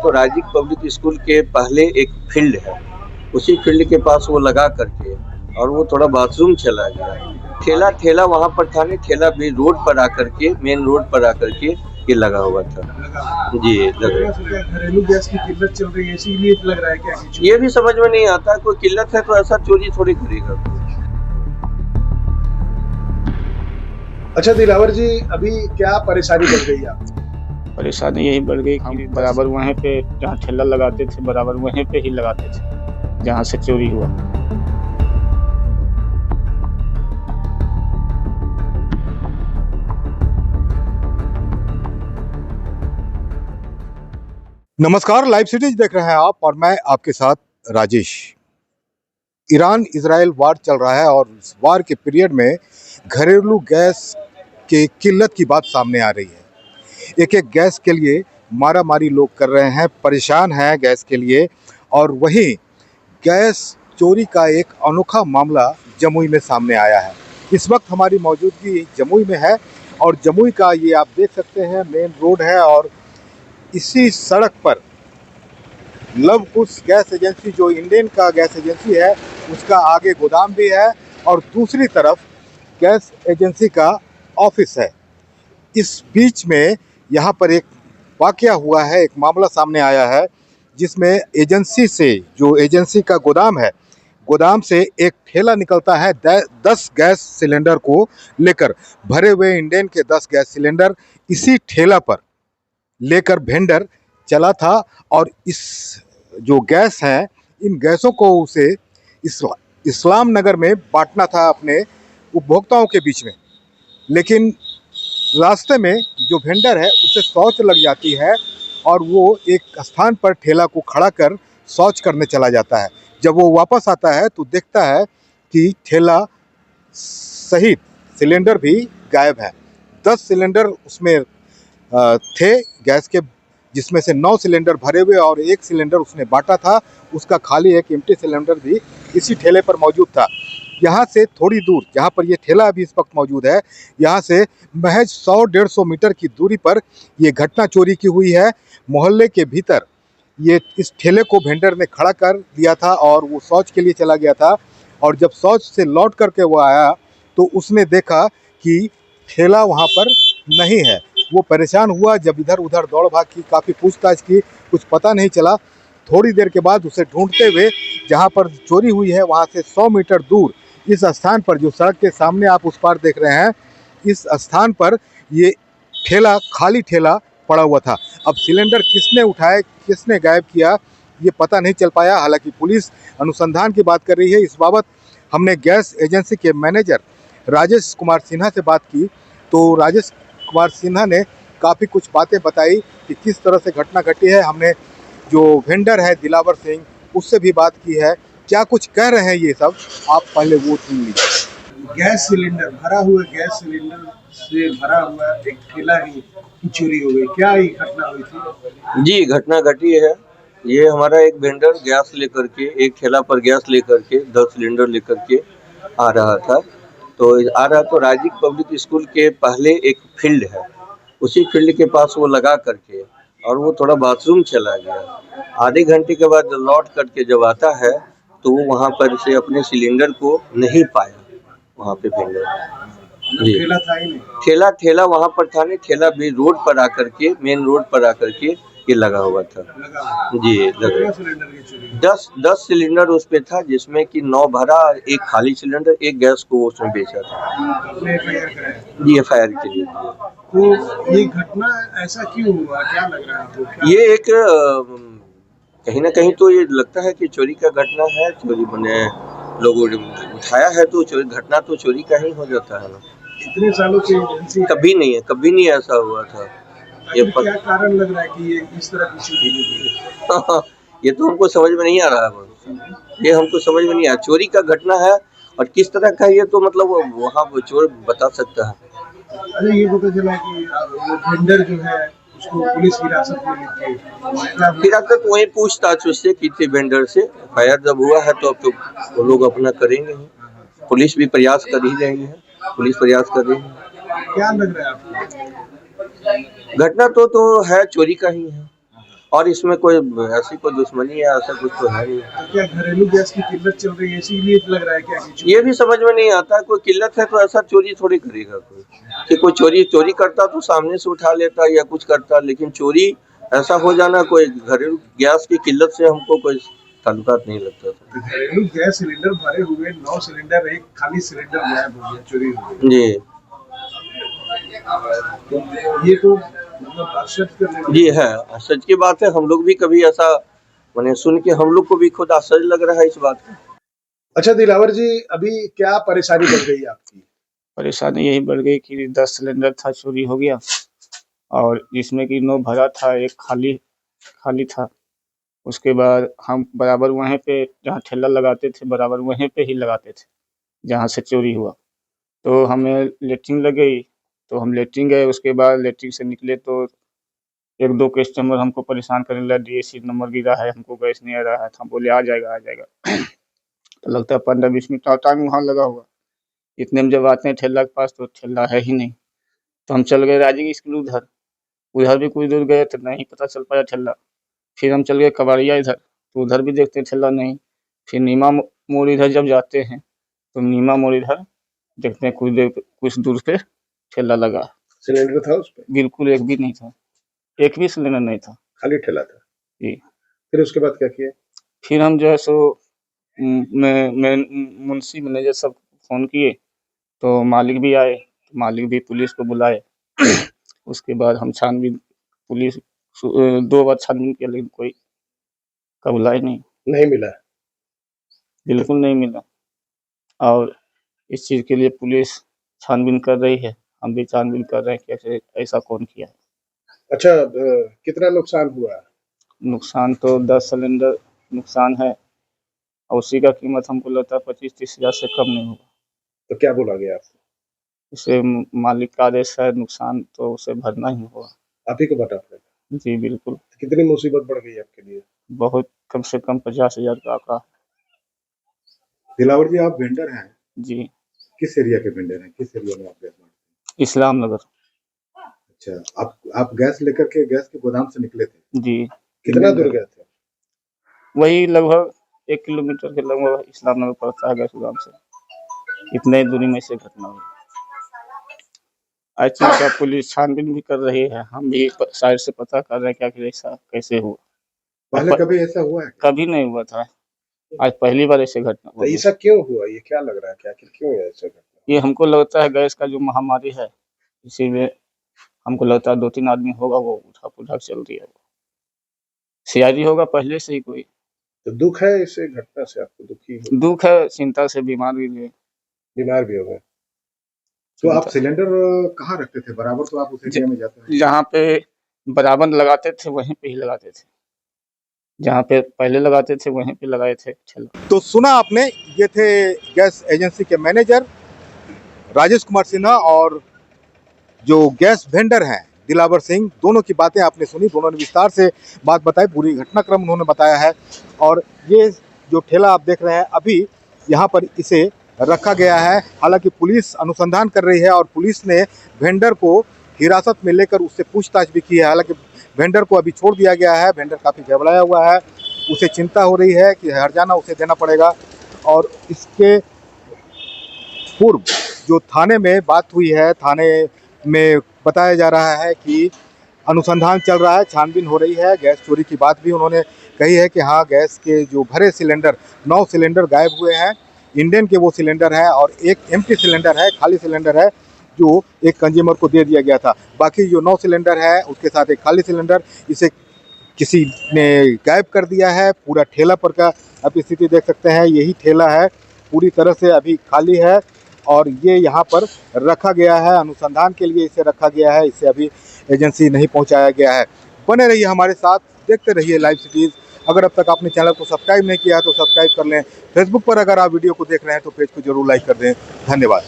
तो Rajiv public school के पहले एक फील्ड है, उसी फील्ड के पास वो लगा करके और वो थोड़ा बाथरूम चला गया। ठेला वहाँ पर था नहीं, ठेला भी रोड पर आकर के, मेन रोड पर आकर के ये लगा हुआ था। जी, घरेलू गैस की किल्लत चल रही है, इसीलिए लग रहा है क्या? ये भी समझ में नहीं आता, कोई किल्लत है तो ऐसा चोरी थोड़ी करेगा। अच्छा दिलावर जी, अभी क्या परेशानी बढ़ गई आप? परेशानी यही बढ़ गई कि बराबर वहीं पे जहाँ ठेला लगाते थे बराबर वहीं पे ही लगाते थे जहाँ से चोरी हुआ। नमस्कार, लाइव सिटीज देख रहे हैं आप और मैं आपके साथ राजेश। ईरान इजराइल वार चल रहा है और इस वार के पीरियड में घरेलू गैस की किल्लत की बात सामने आ रही है। एक एक गैस के लिए मारामारी लोग कर रहे हैं, परेशान हैं गैस के लिए। और वहीं गैस चोरी का एक अनोखा मामला जमुई में सामने आया है। इस वक्त हमारी मौजूदगी जमुई में है और जमुई का ये आप देख सकते हैं मेन रोड है और इसी सड़क पर लवकुश गैस एजेंसी, जो इंडियन का गैस एजेंसी है, उसका आगे गोदाम भी है और दूसरी तरफ गैस एजेंसी का ऑफिस है। इस बीच में यहाँ पर एक वाकया हुआ है, एक मामला सामने आया है जिसमें एजेंसी से, जो एजेंसी का गोदाम है, गोदाम से एक ठेला निकलता है 10 गैस सिलेंडर को लेकर। भरे हुए इंडियन के 10 गैस सिलेंडर इसी ठेला पर लेकर वेंडर चला था और इस जो गैस हैं, इन गैसों को उसे इस्लाम नगर में बांटना था अपने उपभोक्ताओं के बीच में। लेकिन रास्ते में जो वेंडर है उसे शौच लग जाती है और वो एक स्थान पर ठेला को खड़ा कर शौच करने चला जाता है। जब वो वापस आता है तो देखता है कि ठेला सहित सिलेंडर भी गायब है। 10 सिलेंडर उसमें थे गैस के, जिसमें से 9 सिलेंडर भरे हुए और 1 सिलेंडर उसने बांटा था। उसका खाली एक एम्प्टी सिलेंडर भी इसी ठेले पर मौजूद था। यहाँ से थोड़ी दूर, जहाँ पर ये ठेला अभी इस वक्त मौजूद है, यहाँ से महज 100-150 मीटर की दूरी पर ये घटना चोरी की हुई है। मोहल्ले के भीतर ये इस ठेले को वेंडर ने खड़ा कर दिया था और वो शौच के लिए चला गया था। और जब शौच से लौट करके वो आया तो उसने देखा कि ठेला वहाँ पर नहीं है। वो परेशान हुआ, जब इधर उधर दौड़ भाग की, काफ़ी पूछताछ की, कुछ पता नहीं चला। थोड़ी देर के बाद उसे ढूंढते हुए जहाँ पर चोरी हुई है वहाँ से 100 मीटर दूर इस स्थान पर, जो सड़क के सामने आप उस पार देख रहे हैं, इस स्थान पर ये ठेला, खाली ठेला पड़ा हुआ था। अब सिलेंडर किसने उठाए, किसने गायब किया, ये पता नहीं चल पाया। हालांकि पुलिस अनुसंधान की बात कर रही है। इस बाबत हमने गैस एजेंसी के मैनेजर राजेश कुमार सिन्हा से बात की तो राजेश कुमार सिन्हा ने काफ़ी कुछ बातें बताई कि किस तरह से घटना घटी है। हमने जो वेंडर है दिलावर सिंह, उससे भी बात की है। क्या कुछ कह रहे हैं ये सब, आप पहले वो सुन लीजिए। गैस सिलेंडर, भरा हुआ गैस सिलेंडर से भरा हुआ एक ठेला ही की चोरी हो गई, क्या ये घटना हुई थी? जी, घटना घटी है। ये हमारा एक वेंडर गैस लेकर के, एक ठेला पर गैस लेकर के 10 सिलेंडर लेकर के आ रहा था। तो राजीव पब्लिक स्कूल के पहले एक फील्ड है, उसी फील्ड के पास वो लगा करके और वो थोड़ा बाथरूम चला गया। आधे घंटे के बाद लौट करके जब आता है तो वो वहाँ पर से अपने सिलेंडर को नहीं पाया। वहाँ पे वेंडर जी, ठेला था ही नहीं। ठेला वहाँ पर था नहीं, ठेला भी रोड पर आकर के, मेन रोड पर आकर के ये लगा हुआ था। जी, लगा। सिलेंडर की चोरी? 10 सिलेंडर उस पे था, जिसमें कि 9 भरा, एक खाली सिलेंडर, एक गैस को उसने बेचा था। जी, FIR के लिए। तो ये घटना ऐसा क्यों हुआ, क्या लग रहा है आपको? ये एक कहीं ना कहीं तो ये लगता है कि चोरी का घटना है। चोरी मैंने लोगों ने उठाया है तो चोरी घटना तो चोरी का ही हो जाता है ना। इतने सालों से एजेंसी कभी नहीं ऐसा हुआ था। ये क्या कारण लग रहा है कि ये इस तरह की चोरी हुई? ये तो हमको समझ में नहीं आ रहा है। ये हमको समझ में नहीं आया, चोरी का घटना है और किस तरह का, ये तो मतलब वहाँ वो चोर बता सकता है। अरे ये पता चला कि वेंडर जो है उसको पुलिस हिरासत में लेके, हिरासत वही पूछताछ उससे की थी, वेंडर से। FIR जब हुआ है तो अब तो वो लोग अपना करेंगे ही। पुलिस भी प्रयास कर ही रही है, पुलिस प्रयास कर रही है। क्या लग रहा है आपको? घटना तो है चोरी का ही है और इसमें कोई ऐसी कोई दुश्मनी है, ऐसा कुछ तो है नहीं। तो क्या घरेलू गैस की किल्लत चल रही है इसीलिए लग रहा है क्या कि ये भी समझ में नहीं आता है, कोई किल्लत है तो ऐसा चोरी थोड़ी करेगा कोई, कि कोई चोरी करता तो सामने से उठा लेता या कुछ करता, लेकिन चोरी ऐसा हो जाना, कोई घरेलू गैस की किल्लत से हमको कोई ताल्लुकात नहीं लगता था। घरेलू गैस सिलेंडर भरे हुए 9 सिलेंडर, एक खाली सिलेंडर गायब हो गया, चोरी हो गई। जी तो ये तो मतलब आश्चर्य करने वाली जी है, आश्चर्य की बात है। हम लोग भी कभी ऐसा मैंने सुन के हम लोग को भी खुद आश्चर्य लग रहा है इस बात का। अच्छा दिलावर जी, अभी क्या परेशानी बढ़ गई आपकी? परेशानी यही बढ़ गई कि 10 सिलेंडर था, चोरी हो गया, और जिसमें कि 9 भरा था, एक खाली खाली था। उसके बाद हम बराबर वहीं पे जहाँ ठेला लगाते थे, बराबर वहीं पे ही लगाते थे जहाँ से चोरी हुआ। तो हमें लेटरिन लग गई, तो हम लेटरिन गए। उसके बाद लेटरिन से निकले तो 1-2 कस्टमर हमको परेशान करने लगा, डीएससी नंबर गिरा है, हमको गैस नहीं आ रहा है। तो हम बोले आ जाएगा, आ जाएगा। तो लगता है 15-20 मिनट का टाइम वहाँ लगा हुआ। इतने में जब आते हैं ठेला के पास तो ठेला है ही नहीं। तो हम चल गए राजगीर स्कूल उधर, उधर भी कुछ दूर गए तो नहीं पता चल पाया ठेला। फिर हम चल गए कबाड़िया इधर, तो उधर भी देखते हैं ठेला नहीं। फिर नीमा मोड़ इधर जब जाते हैं तो नीमा मोड़ इधर देखते हैं कुछ दूर पे ठेला लगा। सिलेंडर था उस पे? बिल्कुल एक भी नहीं था, एक भी सिलेंडर नहीं था खाली ठेला था जी। फिर उसके बाद क्या किया? फिर हम जो है सो मैं मुंशी मैनेजर सब फ़ोन किए, तो मालिक भी आए, तो मालिक भी पुलिस को बुलाए। उसके बाद हम छानबीन पुलिस 2 बार छानबीन किया, लेकिन कोई कबूला ही नहीं, नहीं मिला? बिल्कुल नहीं मिला। और इस चीज़ के लिए पुलिस छानबीन कर रही है, हम भी छानबीन कर रहे हैं कि ऐसे ऐसा कौन किया है। अच्छा, कितना नुकसान हुआ? नुकसान तो 10 सिलेंडर नुकसान है, और उसी का कीमत हमको लगता है 25-30 हज़ार से कम नहीं होगा। तो क्या बोला गया आपको? इसे मालिक का आदेश है, नुकसान तो उसे भरना ही होगा। आप ही को भरना पड़ेगा? जी बिल्कुल, कितनी मुसीबत बढ़ गई आपके लिए? बहुत, कम से कम 50,000 का आंकड़ा। दिलावर जी, आप वेंडर हैं, जी, किस एरिया के वेंडर हैं, किस एरिया में आप गैस बांटते हैं? इस्लाम नगर। अच्छा, आप गैस लेकर के गैस के गोदाम से निकले थे? जी, कितना दूर गए थे? वही लगभग 1 किलोमीटर के लगभग इस्लाम नगर पड़ता है गैस गोदाम से। इतने ही दूरी में से घटना हुई। आज चीज़ का पुलिस छानबीन भी कर रही है, हम भी साइड से पता कर रहे हैं कि आखिर ऐसा कैसे हुआ। पहले कभी ऐसा हुआ है? कभी नहीं हुआ था, आज पहली बार ऐसे घटना तो हुआ। ऐसा क्यों हुआ? ये क्या लग रहा है कि आखिर क्यों है ऐसा घटना? ये हमको लगता है गैस का जो महामारी है, इसीलिए हमको लगता है 2-3 आदमी होगा, वो उठा-पुठा चल रही है। सीआईडी होगा पहले से ही कोई। तो दुख है इस घटना से, आपको दुखी हो? दुःख है, चिंता से बीमार भी हुए। बीमार भी हो गए? तो आप सिलेंडर कहाँ रखते थे? बराबर तो आप उस एरिया में जाते हैं। जहाँ पे बराबर लगाते थे वहीं पे ही लगाते थे, जहाँ पे पहले लगाते थे वहीं पे लगाए थे ठेला। तो सुना आपने, ये थे गैस एजेंसी के मैनेजर राजेश कुमार सिन्हा और जो गैस वेंडर हैं दिलावर सिंह। दोनों की बातें आपने सुनी, दोनों ने विस्तार से बात बताई, पूरी घटनाक्रम उन्होंने बताया है। और ये जो ठेला आप देख रहे हैं, अभी यहाँ पर इसे रखा गया है। हालांकि पुलिस अनुसंधान कर रही है और पुलिस ने वेंडर को हिरासत में लेकर उससे पूछताछ भी की है। हालांकि वेंडर को अभी छोड़ दिया गया है। वेंडर काफ़ी घबराया हुआ है, उसे चिंता हो रही है कि हर्जाना उसे देना पड़ेगा। और इसके पूर्व जो थाने में बात हुई है, थाने में बताया जा रहा है कि अनुसंधान चल रहा है, छानबीन हो रही है। गैस चोरी की बात भी उन्होंने कही है कि हाँ, गैस के जो भरे सिलेंडर 9 सिलेंडर गायब हुए हैं। इंडियन के वो सिलेंडर है और एक एम्प्टी सिलेंडर है, खाली सिलेंडर है, जो एक कंज्यूमर को दे दिया गया था। बाकी जो 9 सिलेंडर है उसके साथ एक खाली सिलेंडर, इसे किसी ने गायब कर दिया है। पूरा ठेला पर का आप स्थिति देख सकते हैं, यही ठेला है, पूरी तरह से अभी खाली है और ये यहाँ पर रखा गया है, अनुसंधान के लिए इसे रखा गया है। इसे अभी एजेंसी नहीं पहुँचाया गया है। बने रहिए हमारे साथ, देखते रहिए लाइव सिटीज़। अगर अब तक आपने चैनल को सब्सक्राइब नहीं किया है तो सब्सक्राइब कर लें। फेसबुक पर अगर आप वीडियो को देख रहे हैं तो पेज को जरूर लाइक कर दें। धन्यवाद।